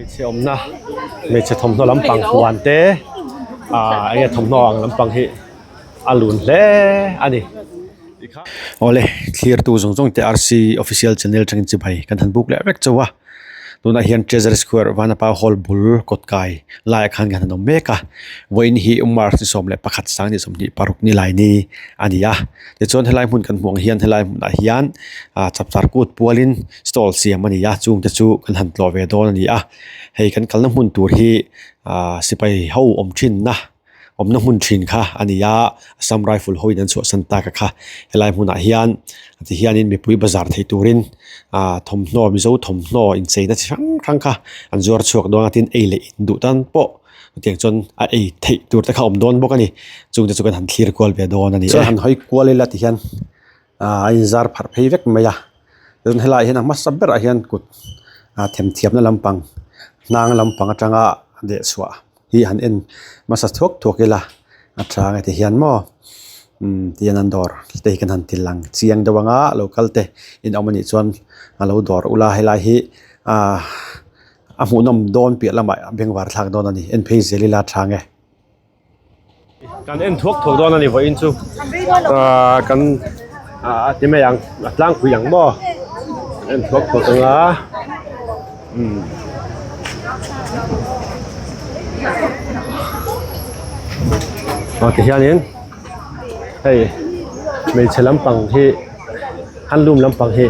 ไม่ใช่นะไม่ใช่ทำนองลำปังหวานเต้ไอ้ทำนองลำปังที่อรุณเล่อันนี้โอ้เลยเคลียร์ตัวจงๆแต่ RC official channel จังจิบให้กันทันบุกเล็กจัวตัวนั้นเห็น Treasury Square วันนั้นไปฮอลบุลกดไก่ลายคันกันน้องเมกะวันนี้มาร์ที่สมเลยประคัดสังที่สมที่ปารุกนี่ลายนี้อันนี้เดี๋ยวชวนให้ลายมุนกันห่วงเฮียนให้ลายมุนเฮียนจับสารกูดปัวลินสตอลเสียมันนี่จูงจะจูกันหันตัวเวดอนนี่ให้กันกันน้ำมุนตัวที่สิไปเฮาอมชินนะอมน้ำมุนชินค่ะอันนี้ซัมไรฟิลฮอยนั้นสวสันตากะค่ะให้ลายมุนเฮียนที่เฮียนนี่มีปุยบาซาร์ที่ตูรินทมโนมิโซทมโนอินเซนัดครั้งค่ะอันจวดชวกดวงอาทิตย์เอเลดูตันโปเตียงจนเอเทตัวตะเขาอมโดนบอกกันนี่จุงจะจุกันหันเคลียร์กวลเบียดอนนี่หันหอยกวลเลยละที่เฮียนอินซาร์ผัดเพย์เวกไม่ยาจนให้ลายเห็นมัสซับเบอร์เฮียนกุดเทียมนั่นลำปังนางลำปังจังเดสวะที่หันเอ็นมัสทุกถูกเลยละจังที่เฮียนมอที่นันดอร์เตะกันหันทิลังเสียงดวงโลคัลเตอินเอามันอีจวนเราดอร์อุลาให้ลายฮีหูนมโดนเปียละไม่เบ่งวาร์ทางโดนนี่เอ็นเพย์เซลิลาทางไงการเอ็นทุกโดนนี่ว่าอินซูกันที่ไม่ยังล้างคุยยังบ่เอ็นทุกตรงที่เฮียนี่เฮ้ยไม่ใช่ลำปังที่ฮันลุ่มลำปังที่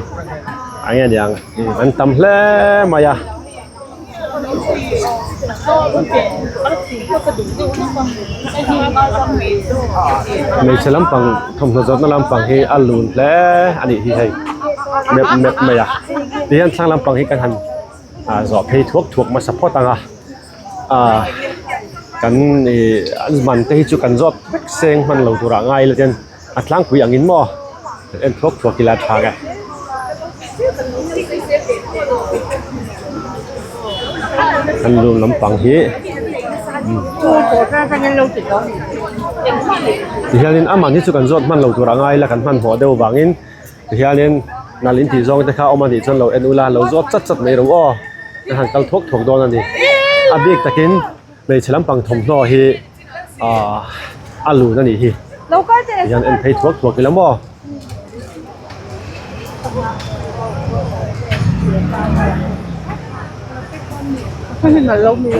อันนี้อย่างมันตำเล่มายาไม่ใช่ลำปังทำตัวจดนั่นลำปังที่อัลลุนเล่อันนี้ที่ให้เม็ดมายาที่ฮันสร้างลำปังที่กันหันสอบให้ทุกมาซัพพอร์ตต่างกันมันเตะจุกันจอดเซ็งมันเหล่าตัวง่ายเลยเจนอัดล้างคุยอย่างนี้มั้งเอ็นทุกกีฬาทางไงกันรวมลำปังฮีที่เฮียนินมันที่จุกันจอดมันเหล่าตัวง่ายแล้วกันมันหัวเดียวบางอินที่เฮียนินนาลินที่จงแต่ข้าวมันที่จนเราเอ็นอุลาเราจอดจัดไม่รู้แต่หันกันทุกโดนนั่นดิอับเด็กตะกินไม่ใช่ลำปังทมโนฮีอาลูนั่นนี่ฮียังเอ็นเพย์ทุกกี่ลำบ่ไม่เห็นเรามี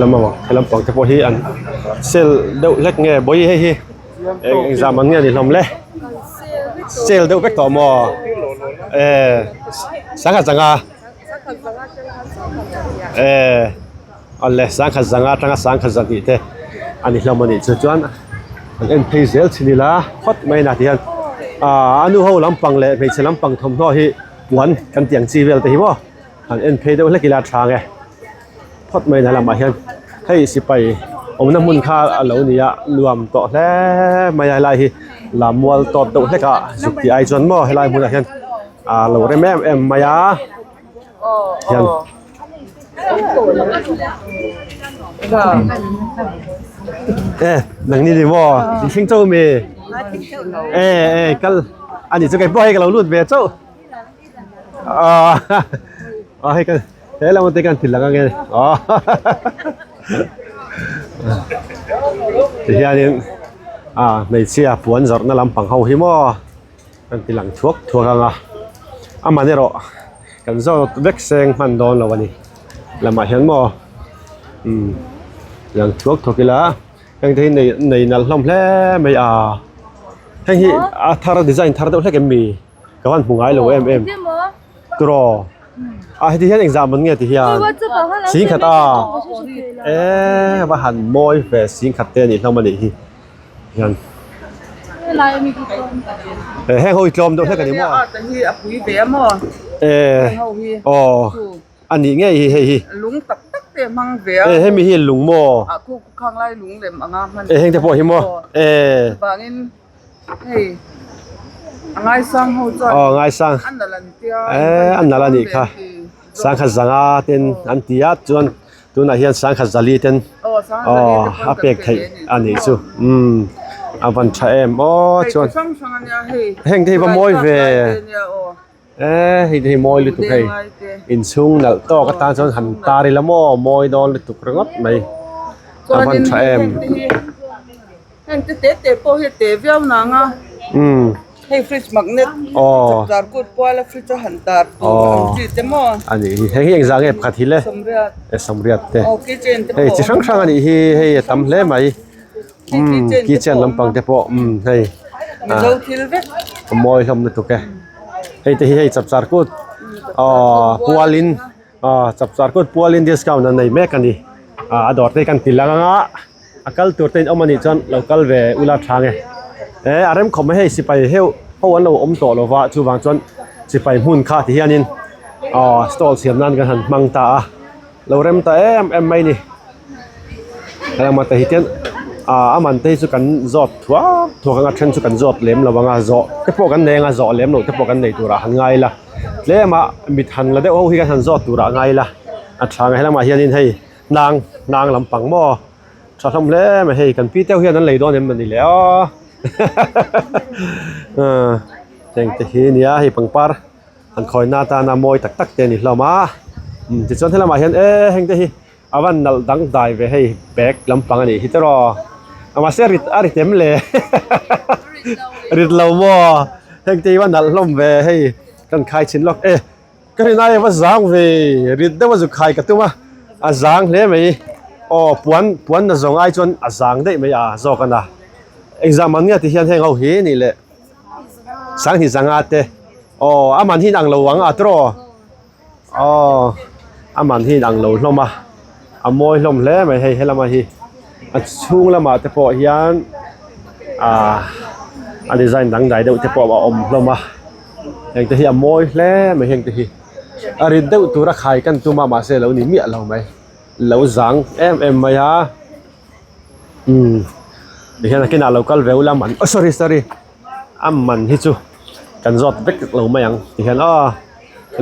ลำบ่ลำปังจะพอฮีอันเซลเดาเล็กเงี้ยบ่ฮีฮีเอ็งจามันเงี้ยดิลำเล่เซลเดาเล็กต่อมอสังกัดจังอันเล่สังขัดสังอาตั้งสังขัดสังกิเตอันนี้เรามันนี่จวนเอ็นเพย์เซลชินิลาฮอตไม่นาทีอันอนุเขาลำปังเล่เพย์ลำปังทำท่อฮีวันกันเตียงซีเวลแต่ฮีบ่อันเอ็นเพย์เดี๋ยวเล็กกีฬาทางไงฮอตไม่นาละมาเห็นให้สิไปอมน้ำมันค่าเหล่านี้รวมต่อแล้วไม่อะไรฮีลำวัวต่อตัวเล็กอ่ะสุดที่ไอจวนบ่ให้ลายมุนเห็นเราเริ่มเอ็มมายาเห็นหนังนี้ดีบ่ดิชิงเจ้ามีก็อันนี้จะไก่ป้อยกับเราลุ้นเวเจ้าให้กันเฮ้ยเรามาตีกันถึงหลังกันไงที่อันนี้ไม่เสียปวนจอดนั่งลำปังเฮาหิมะกันตีหลังทัวกันมันเนี่ยหรอกันเจ้าเด็กเซงมันโดนเราวันนี้แล้วมาเห็นมั้อย่างทุกกีฬาอย่างที่ในนั่นลำแร่ไม่ทั้งที่ทาร์ดีไซน์ทาร์ดเล็กมีกับวันปุ่งไอ้เราตัวที่เห็นเอ็กซามันเงี้ยที่เห็นสิงขัดว่าหันมอยเฟสสิงขัดเตนี่เรามาดีที่ยันแห้งเขาอีกลมตัวเล็กกันดีมั้งแต่ที่ปุ๋ยเบี้ยมั้งอันนี้ไงลุงตักมังเวียให้มีเห็นลุงโมคู่ข้างไล่ลุงเล่มอ่างมันให้แต่พอเห็นโมบางอินเฮ้ยง่ายสร้างหัวใจง่ายสร้างอันนั้นเดียวอันนั้นนี่ค่ะสร้างขัดสังอาเต็นอันที่จวนตัวนั้นเห็นสร้างขัดจรีเต็นอาเป็กไทยอันนี้ซูอาวันชัยจวนแห่งที่ประมวยเว hi moi lu tu kai in chung nal to ka tan chon han tari la mo moi don lu tu rangot mai avan tha em hang te po he te viau na nga hey fridge magnet jar ko pala fridge han tar tu te mo ani hi exam e phathi le samriat te kitchen te hey chi sang sang ani hi tam hle mai kitchen lampang te po hey zo thil ve moi hom lu tu ke hey te hi chap char ko pualin chap char ko pualin discount na nei mek ani ador te kan tilanga akal turten omani chon local ve ula thange arem khom he sipai heu hoan lo om to lova chuwang chon sipai hun kha ti hianin stall siam nan kan han mangta lo rem ta em mai ni ala ma ta hiten aman te chu kan zot thua ka then chu kan zot lem lawanga zo te po kan nenga zo lem lo te po kan nei tura han ngai la lema mit han la de ho hi kan han zot tura ngai la athang he lama hianin hei nang lampang mo thom le ma hei kan pi teu hian an lei don em ni le teng te hi nia hi pangpar an khoi na ta na moi tak te ni hloma ti chon thela ma hian heng te hi awan nal dang dai ve hei bek lampang ani hitero ama se rit tem le rit lo mo heng te wan nal hlom ve hei kan khai chin lok ka ri nai wa zang ve rit de wa zu khai ka tuma a zang hle mai puan na zong ai chon a zang dei mai zo kana exam an nia ti hian heng ho hi ni le sang hi zanga te aman hin ang lo wang atro aman hin ang lo hloma amoi hlom hle mai hei helama hi a chung lama te po hian a design dang dai deuh te po om hloma heng te hi amoi hle mai heng te hi ari deuh tura khai kan tuma ma se lo ni mi lo mai lo zang em mai ha hian kina local veula man sorry amman hi chu kan zot bek lo mayang hian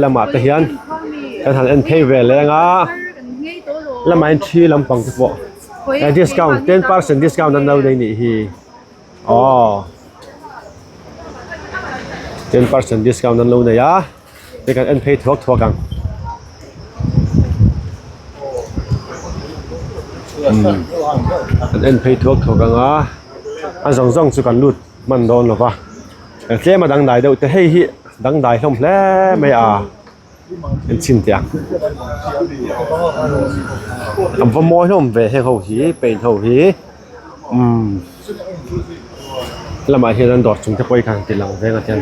lama te hian kan han en pay ve lenga lama en thi lampang te po discount 10% discount nan no dei ni hi 10% discount nan lo na ya te kan en pay thok kang en pay thok kang an zong chu kan lut man don lo ba tle ma dang dai deuh te hei hi dang dai hlom hle mai en chin tiang am va moi hlom ve he ho hi pein ho hi lama hian an dor chung te poi kan tilang venga tian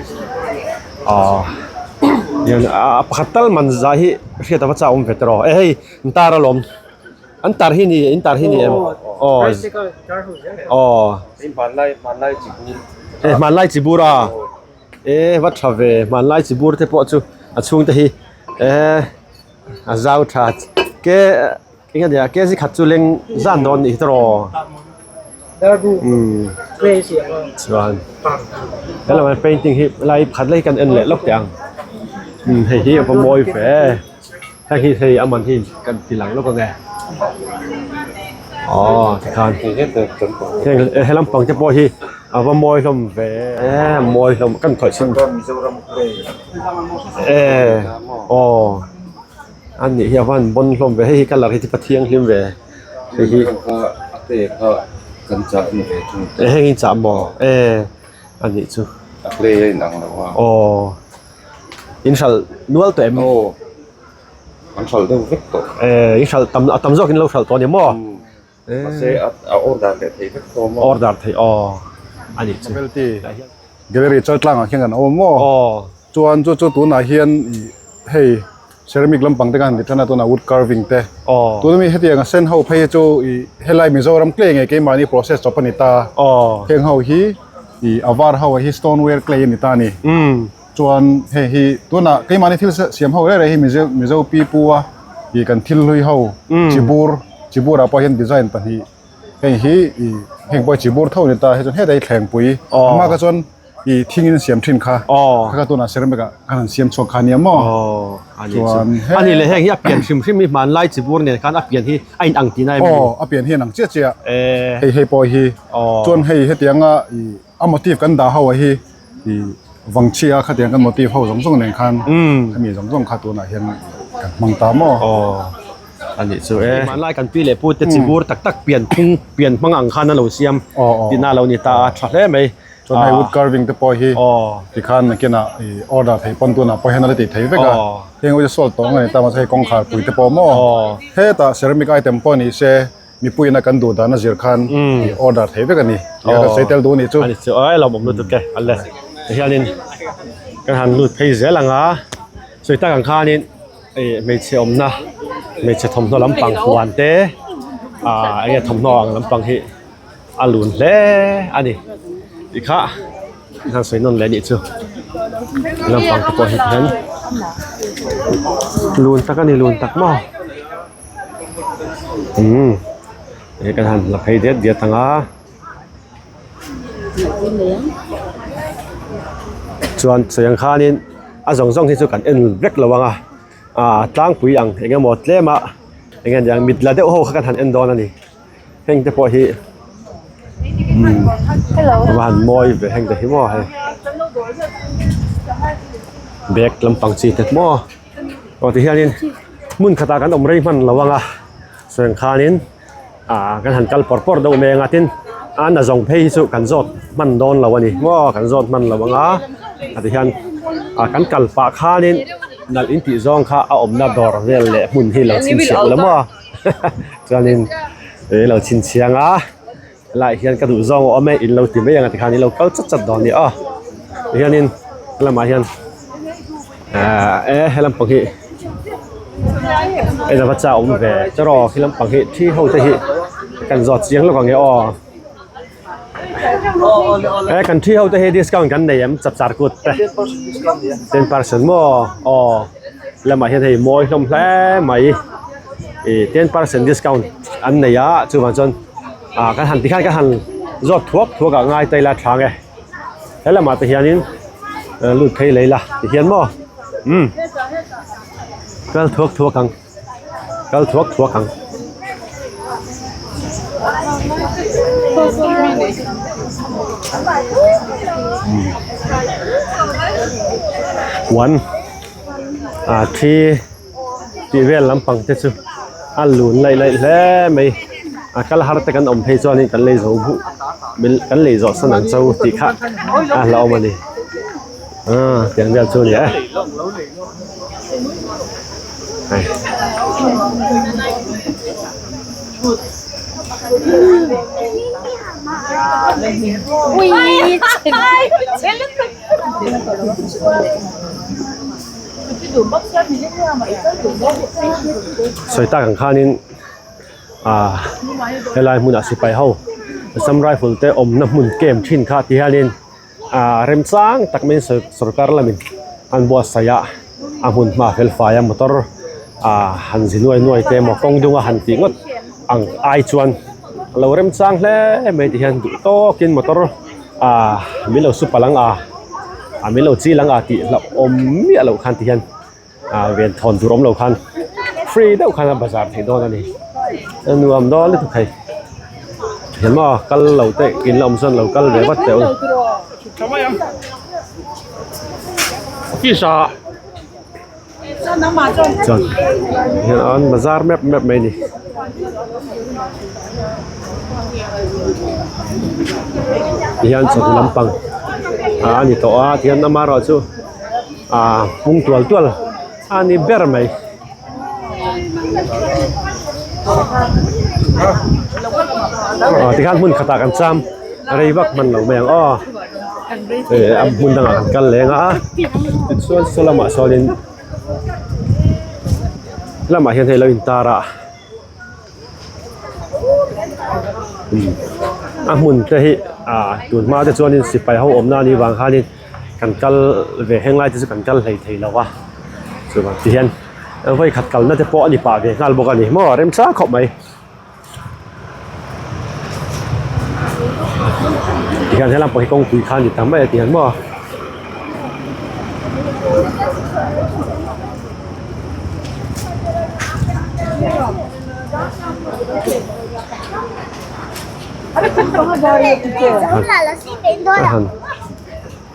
yan pakhatal man za hi hriata wa cha vetro hei ntara lom an tar hi ni em man lai chibura wat thave man lai chibur te po chu a chung te hi a zau tha ke inga dia ke si khatchu leng zan don ni tro crazy chuan hello my painting hi lai phat lai kan en le lok tiang hei hi pa moi fe ta hi thei aman hi kan tilang lok nge khan helam pang te po hi va moi hlom ve moi hlom kan khoi sin an ni hi awan bon hlom ve hi kan lar hi ti pathiang hlim ve hi ate kha kan cha ni ve chu hi cha mo an ni chu le nang lo wa inshal nual to em an sal do vek to inshal tam zo kin lo sal to ni mo se a order le thei vek to mo order thei ani chu gallery chotlang a khengan mo chuan chu tu na hian hei ceramic lampang te kan ditana to na wood carving te tu mi hetianga sen ho phei chu helai mizoram clay nge ke mani process chopanita heng ho hi avar ho hi stoneware clay ni ta ni chuan hi tu na ke mani thil siam ho re hi mizo pi puwa hi kan thil hlui ho chibur apa hian design ta hi hi heng poi chibur tho ni ta he chon he dai thleng pui ma ka chon thingin siam thin kha ka tu na ceramic kan siam chok kha ni mo ani le heng hi a pian hrim mi man lai chibur ne kan a pian hi ain ang ti nai a pian hi nang chia hei poi hi chon hei hetianga a motif kan da ho hi วังเชียขัดยังกันโมทีฟเฮาสองๆเนี่ยคันมีสองๆขัดตัวน่ะเห็นกันมังตามอ๋ออันนี้สวยมันไล่กันปีเลยพูดแต่สิบูร์ตักเปลี่ยนพุ่งเปลี่ยนมังอังคารนั่นเราเสียมที่หน้าเรานี่ตาชัดเลยไหมจนให้ wood carving ตะปอยที่คันกินอ่ะออเดอร์ให้ปนตัวน่ะปอยให้นั่นติดให้ไปกันเฮงว่าจะสอดตรงไงแต่มาใช้กองขาปุ๋ยตะปอมอเฮ้ตาเซรามิกไอเทมปอนี่เซมีปุ๋ยนักกันดูดานะเจอคันออเดอร์ให้ไปกันนี่แล้วก็ใช้เตลดูนี่จู่อันนี้สวยเราบ่รู้ตัวแกอันเลยเฮียนี่กันหันลุดเพย์เสียหลังอ่ะสวยตากังคานี่ไม่เชื่อมนะไม่เชื่อทอมตัวลำปังหวานเต้ไอ้ทอมนองลำปังที่อาลุนเล่อันนี้อีกค่ะทางสวยนนเลยนี่จู่ลำปังตะโกนเห็นลุนตักนี่ลุนตักหม้อไอ้กันหันละเพย์เดียดทั้งอ่ะส่วนเสียงคานี่สองที่สุดกันเล็กระวังตั้งปุ๋ยอย่างเงี้ยหมดเลยมาอย่างเงี้ยอย่างมิดละเดี๋ยวโอ้กันหันดอนนั่นนี่เฮงจะพอที่วันมอยเฮงจะหิมอให้เบกลำปังจีเต็ดมอตอนที่เฮียนี่มุ่นขตากันอมไรมันระวังเสียงคานี่กันหันกัลปอร์ดเอาเมงตินน่ะส่งเพย์สุกันจดมันโดนระวังนี่มอกันจดมันระวังที่เฮียกันกัลปากคานี่นัลอินทิซองข้าเอาอมนาดอร์เรียลเละมุ่นที่เราชินเชียงแล้วมั้งฉะนั้นเราชินเชียงหลายเฮียนกระดูซองเอาไม่อินเราติดไม่ยังไงที่คราวนี้เราก็จัดดอนนี่เฮียนินละมาเฮียนให้ลำปังฮีจะพัฒนาอมเวจะรอที่ลำปังฮีที่เขาจะฮีกันจอดเสียงแล้วก็เงี้ยกันที่เขาจะให้ดิสคาวน์กันได้ยังจับสารกุด10% มั้งแล้วมาเห็นให้มอยลมแผลไหม10% ดิสคาวน์อันไหนจู่วันจนกันหันที่ข้างกันหันรถทั่วกับง่ายใจละทางไงแล้วมาที่เฮียนี่ลุดเพย์เลยล่ะที่เฮียนมั้งก็ทั่วกันก็ทั่วกันวันที่เวลลำปังเจ้าอันลุนเลยแล้วไม่ก็ละหาแต่กันอมเพย์จอนี่กันเลยจะบุกันเลยจะสนันเจ้าติค่ะเราเอามาดิอย่างเดียวช่วยเนี่ยสวยตาของข้านี่ลายมุนสิไปเฮาซัมไรฟ์ลเตอมน้ำมุนเกมทิ้นข้าที่ฮานินเริ่มสร้างตักมินสุรการละมินอันบัวสยามมุนมาเฟลไฟมอเตอร์หันสิหน่วยเตมกงดุงหันติงดอังไอชวนเราเริ่มสร้างแล้วไม่ที่ฮันโตกินมอเตอร์มิเราสุปลังมิเราจีลังติเรามีเราคันที่ฮันเวียนทอนดุรมเราคันฟรีได้คันบาซาร์ที่โดนนี่นัวมดอลทุกใครเห็นมั้ยกัลเราเตะกินเราส่วนเรากัลเดี๋ยววัดเต๋อทำไมพี่สาจนเห็นอันบาซาร์แมปไม่นี่ที่อันสุดลำปังอันนี้ตัวที่อันน้ำมารอจูมุงตัวอันนี้เบอร์ไหมที่ข้างมุนขตากันซ้ำอะไรบักมันเหล่าแมงมุนต่างกันเลยติดส่วนสลามาโซลินละมาเห็นให้เราอินตาระมุนจะให้ตูนมาจะส่วนนี้สิไปเขาอมหน้านี้บางครั้งนี่กันกัลเวแห้งไล่จะกันกัลเลยทีแล้ววะส่วนที่เห็นไว้ขัดกัลน่าจะปอนี่ป่าเวงาลบอกกันนี่มั่วเริ่มซ่าขบไหมที่การใช้ลำปอยกงคุยคันอยู่ทำไม่ได้ที่เห็นมั่ว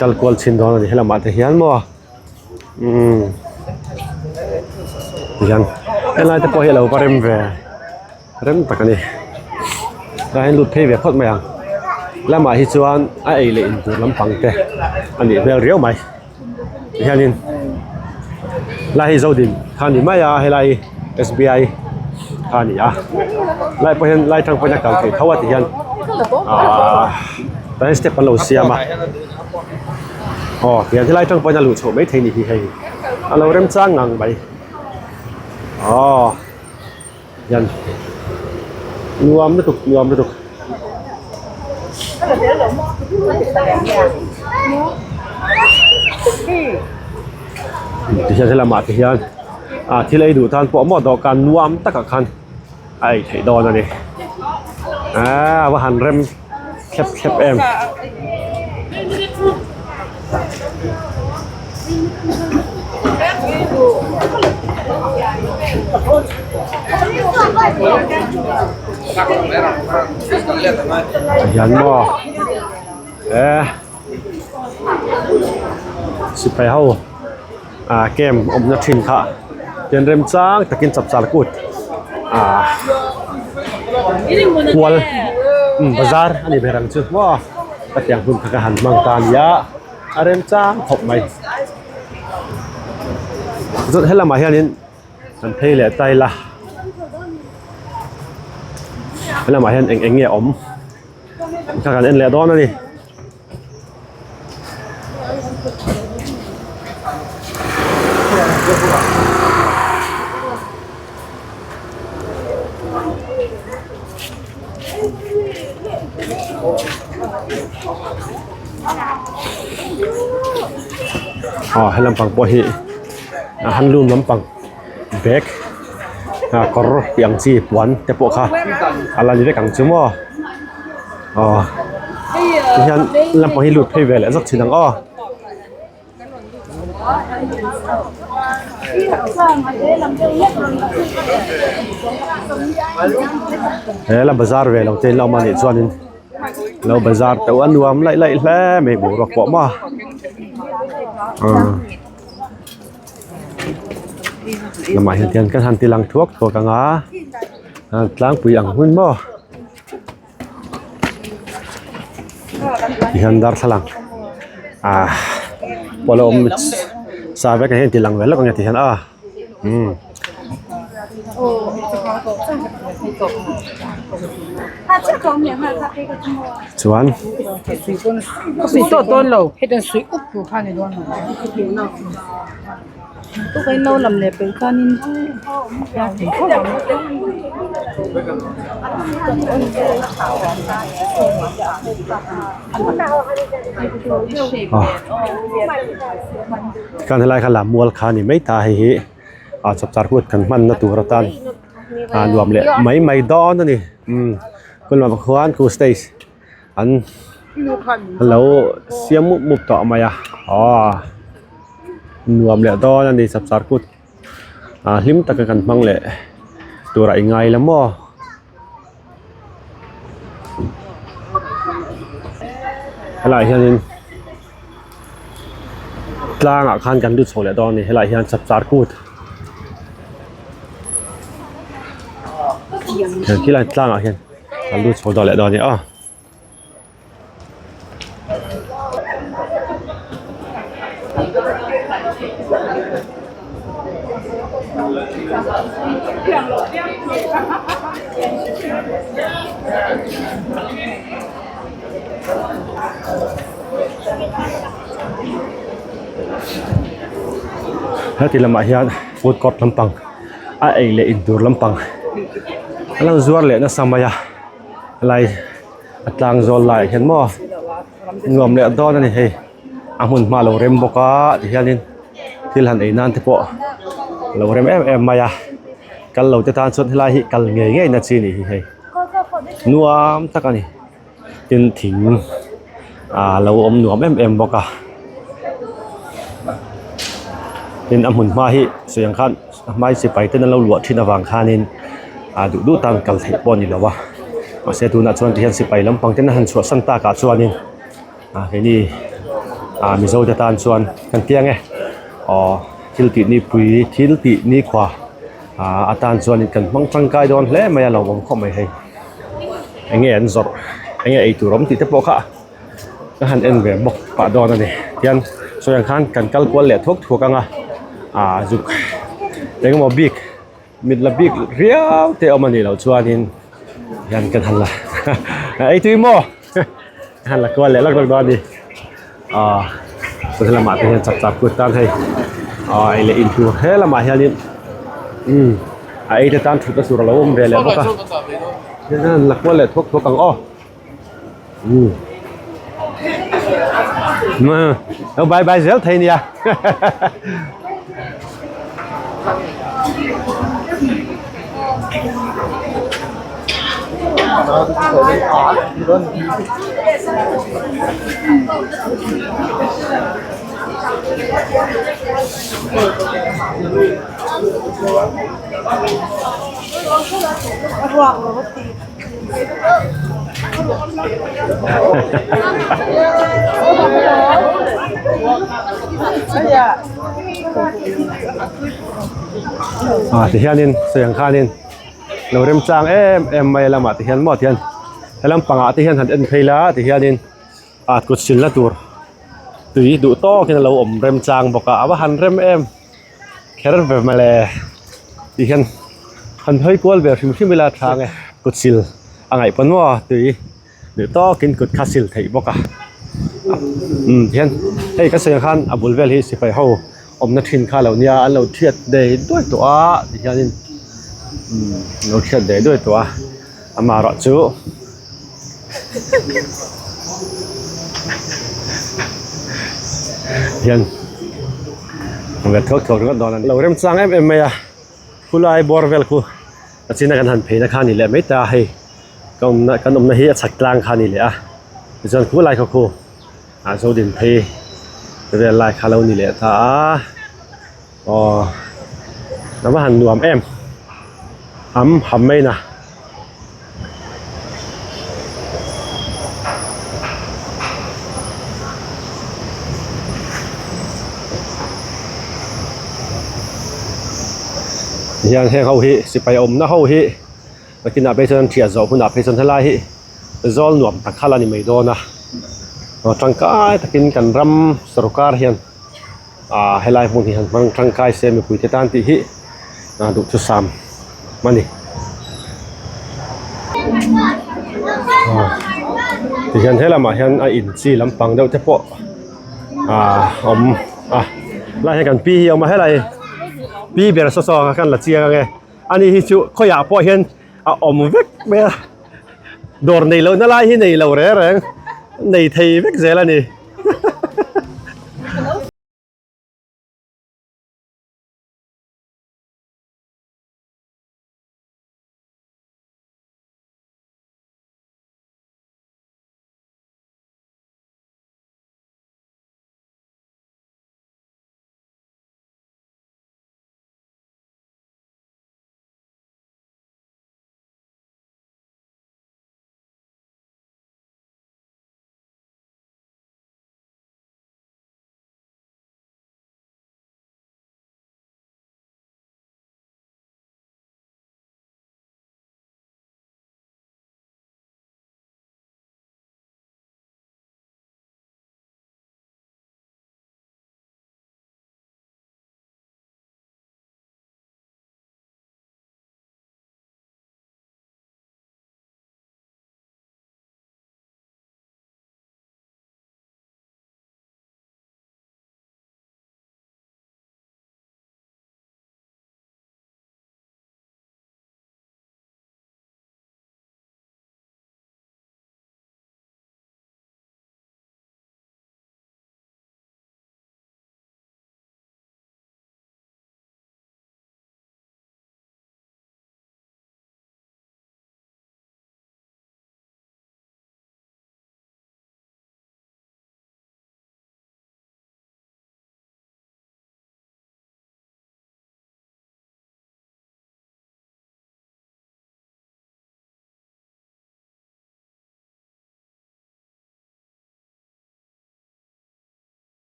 kal kwal chin don ni hela ma te hian mo yan ela te po hela parem ve rem takani da hin lut phei ve khot ma yang la ma hi chuan a ei le in tur lampang te ani vel riau mai hianin la hi zodin khani ma ya helai SBI khani ya lai po hian lai thang po na kal thei thawat hian ta step alo siama hian thi lai thang po na lu chho mai thei ni hi hei alo rem chang ngang bai yan nuam na tukที่จะละมาที่ยันที่เลยดูทานปอมอดกันนวมตะกะคันไอ้ไถดอนนี่ว่าหันเร็มแคบเอ็มยันบ่สิไปเฮาเกมอมนักชินค่ะเดินเริ่มจ้างตะกินจับสารกุดวอลบาซาร์อันนี้เป็นรังจุดว่าตะเตียงคุณทหารมังตานยะเริ่มจ้างขบไหมจุดให้ละมาเฮียนินมันเพลย์ใจละให้ละมาเฮียนเองเงี้ยอมทหารเอ็นเล่ดอนนั่นนี่ให้ลำปังปอฮีหันลุ่มลำปังเบกกอร์ยังจีบวันแต่ปวกค่ะอะไรอยู่ในกังจุ่มที่ฉันลำปังฮีหลุดเพย์เวลแล้วสักทีนึงลำบาซาร์เวลเราเจนเรามาเนี่ยส่วนนึงเราบาซาร์แต่ว่ารวมไล่แล้วไม่บุรกปอมาน้ำมันเทียนกันหันตีลังทวกตัวกังล้างปุ๋ยอ่างหุ่นบ่ที่หันดาร์สลังพอเราซาเวกันเห็นตีลังเวลแล้วก็เนี่ยที่หันชวนสีต้นเราเฮ็ดเป็นสวยอุบอยู่ข้างในด้วนตุ๊กไอ้โน่ลำเล็บเป็นข้านินอยากเห็นเขาการทลายขลามมัวขานี่ไม่ตายสับสารพูดกันมันนะตัวตันรวมเลยไม่ดอนนั่นนี่คุณมาบอกว่ากูสเตย์อันแล้วเสียมุบต่อมาอ่ะรวมเลยดอนนั่นนี่สับสารพูดลิมตะกันบังเลยตัวไรไงแล้วมั้งอะไรเฮียนกลางอาคารกันดูโฉเลยดอนนี่อะไรเฮียนสับสารพูดที่ไรกลางอาคารกันดูโฉดอนเลยดอนนี่แล้วที่ละมาเฮียนฟูดคอร์ทลำปังไอ้เล่อินดูลำปังแล้วจวดเล่นะสมัยอะไรต่างจอลไหลเห็นมั้งงวมเล่ดอนนั่นเฮ้อาหุ่นมาเราเร็มบกที่เฮียนินที่หลังไอ้นั่นที่พอเราเร็มมายากันเราจะทานสุดที่ไรกันเงี้ยนัดซีนี่เฮ้นัวตะกันนี่จนถึงเราอมหนวมบกเป็นอาหุ่นมาฮิเสียงขันไม่สิไปแต่นั้นเราหลวดที่นวางคานินดูตามกันเทปบอลนี่แล้ววะเสียดูนัดชวนที่เห็นสิไปลำพังแต่นั้นชวนสันตากาชวนนี่เฮ้นี่ มีโซจะตานส่วนกันเตียงไงทิลตินี่ปุยทิลตินี่ขวาอาตานส่วนกันมังจังกายโดนแล้วไม่เราผมเข้าไม่ให้ไอ้เงี้ยอันสดไอ้เงี้ยไอ้ตัวรมติดเทปก็หันเอ็นแบบบอกปะดอนนั่นเองยันส่วนข้างกันกัลกวนแหละทุกทั่วกันจุกแล้วก็มาบิ๊กมิดละบิ๊กเรียวเตะออกมานี่เราชวนนินยันกันหันละไอ้ตัวโม่หันละกวนแหละลักดอนดิสุดท้ายละมาที่ยันจับกุดตันให้ไอ้เล่อินทูเฮ้ละมาเฮียนี่ไอ้ที่ตันถูกกระสุนเราอุ้มเรียแล้วก็นั่นลักกวนแหละทุกกันมาเอาบายเซลไทยเนี่ยที่เฮียนินเสียงข้านินเราเริ่มจางไม่ละมาที่เฮียนหมดเฮียนแล้วปังที่เฮียนหันเอ็นเพลาที่เฮียนินกดสินละตัวตุยดูโต้กินเราเริ่มจางบอกว่าหันเริ่มแค่เริ่มแบบมาเลยที่เฮียนหันเฮ้ยกวนแบบที่เวลาทางไงกดสิลอะไรปนว่าตุยดูโต้กินกดคาสิลไทยบอกเฮียนเฮ้ยก็เสียงข้านบุลเวลที่สิไปเฮานัดทินข้าเหล่านี้เราเทียดได้ด้วยตัวที่เฮียนินเราเทียดได้ด้วยตัวมารอจูเฮียนมันก็ทอกก็โดนเราเริ่มสร้างไม่คุลายบอร์เวลคูแต่สิ่งนั้นหันเพย์นะข้านี่แหละไม่ตาให้กันนาฮีสักกลางข้านี่แหละส่วนคุลายเขาคูโซดินเพย์เวลาข้าเรานี่แหละถ้าน้ำหันนวมหำไม่นะยังให้เขาหิสิไปนะเขาหิมากินอาเปซันเทียจอคุณอาเปซันทลายหิจอลนวมตักข้าลานี่ไม่โดนนะทางกายตะกินกันรำสรุการเฮียนให้ไล่พวกที่หันบางทางกายเซมีปุ๋ยเทตันติหิดูชุดซ้ำมันนี่ที่เห็นให้ละมาเห็นอินซีลำปังเดี๋ยวจะโปะไล่ให้กันปีเอามาให้ไล่ปีเบียร์ซอกันละเจียกันไงอันนี้ฮิจุเขาอยากโปะเห็นเวกเบียร์โดนในเราน่าไล่ที่ในเราแรงในไทยเวกเจแล้วนี่